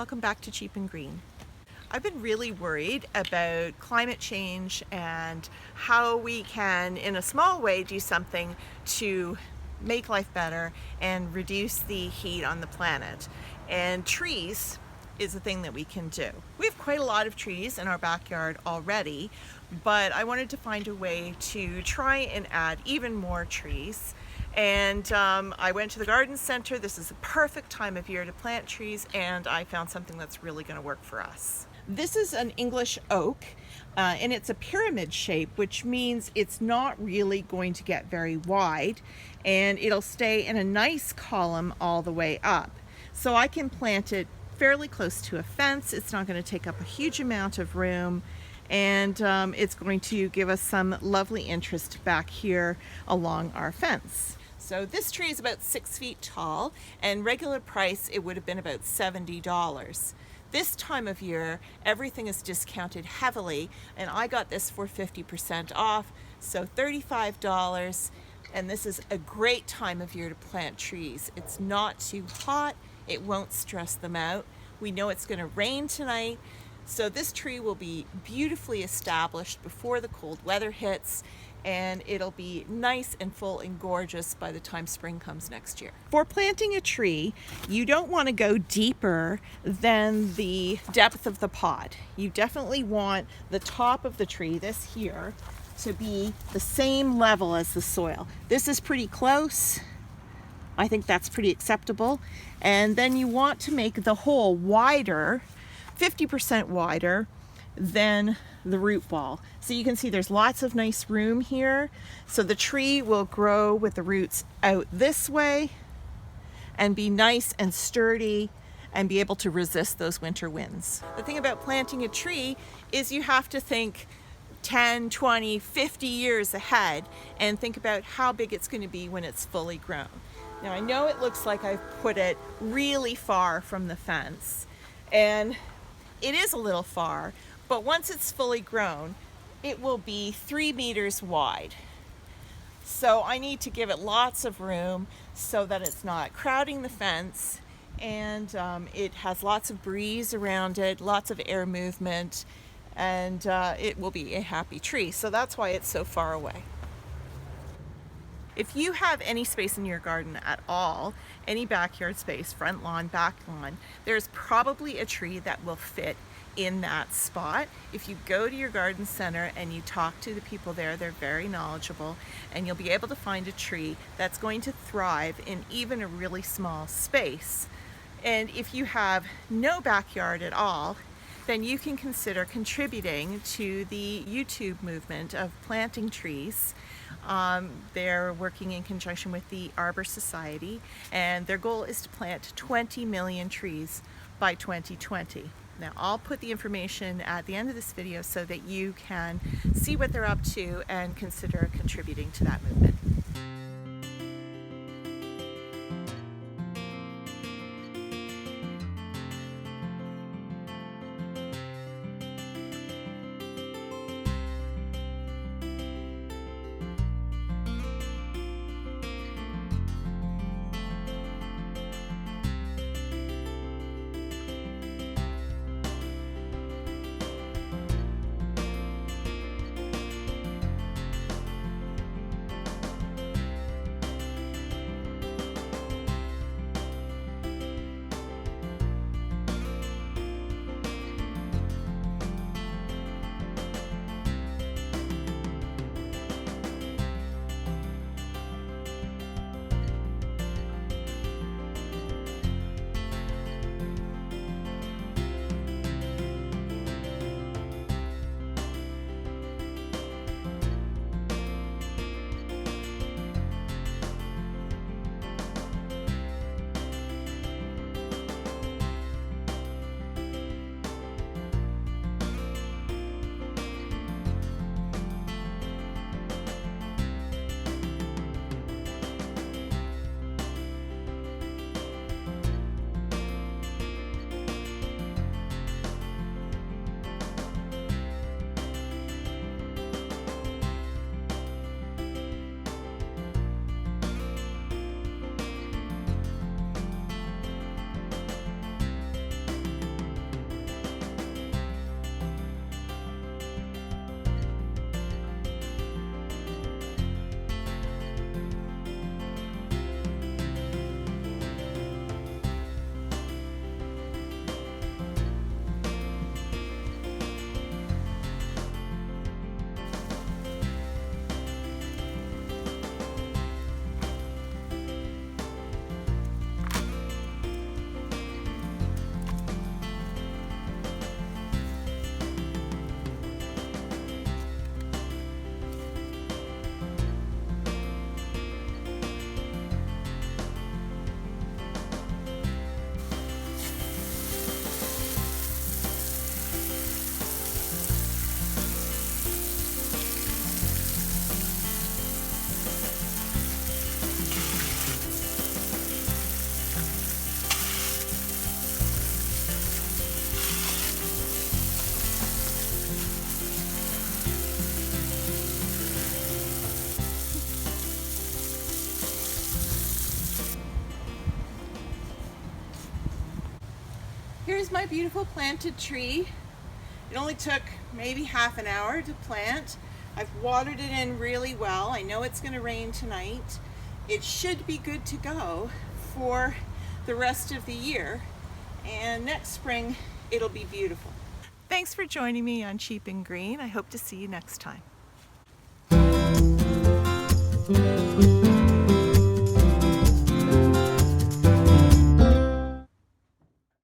welcome back to Cheap and Green. I've been really worried about climate change and how we can, in a small way, do something to make life better and reduce the heat on the planet. And trees is a thing that we can do. We have quite a lot of trees in our backyard already, but I wanted to find a way to try and add even more trees. And I went to the garden center. This is the perfect time of year to plant trees, and I found something that's really going to work for us. This is an English oak, and it's a pyramid shape, which means it's not really going to get very wide, and it'll stay in a nice column all the way up. So I can plant it fairly close to a fence. It's not going to take up a huge amount of room, and it's going to give us some lovely interest back here along our fence. So this tree is about 6 feet tall, and regular price it would have been about $70. This time of year, everything is discounted heavily, and I got this for 50% off, so $35. And this is a great time of year to plant trees. It's not too hot, it won't stress them out. We know it's going to rain tonight, so this tree will be beautifully established before the cold weather hits, and it'll be nice and full and gorgeous by the time spring comes next year. For planting a tree, you don't want to go deeper than the depth of the pot. You definitely want the top of the tree, this here, to be the same level as the soil. This is pretty close. I think that's pretty acceptable. And then you want to make the hole wider, 50% wider than the root ball. So you can see there's lots of nice room here. So the tree will grow with the roots out this way and be nice and sturdy and be able to resist those winter winds. The thing about planting a tree is you have to think 10, 20, 50 years ahead and think about how big it's going to be when it's fully grown. Now I know it looks like I've put it really far from the fence, and it is a little far, but once it's fully grown, it will be 3 meters wide. So I need to give it lots of room so that it's not crowding the fence, and it has lots of breeze around it, lots of air movement, and it will be a happy tree. So that's why it's so far away. If you have any space in your garden at all, any backyard space, front lawn, back lawn, there's probably a tree that will fit in that spot. If you go to your garden center and you talk to the people there, they're very knowledgeable, and you'll be able to find a tree that's going to thrive in even a really small space. And if you have no backyard at all, then you can consider contributing to the YouTube movement of planting trees. They're working in conjunction with the Arbor Society, and their goal is to plant 20 million trees by 2020. Now, I'll put the information at the end of this video so that you can see what they're up to and consider contributing to that movement. Here's my beautiful planted tree. It only took maybe half an hour to plant. I've watered it in really well. I know it's going to rain tonight. It should be good to go for the rest of the year, and next spring it'll be beautiful. Thanks for joining me on Cheap and Green. I hope to see you next time.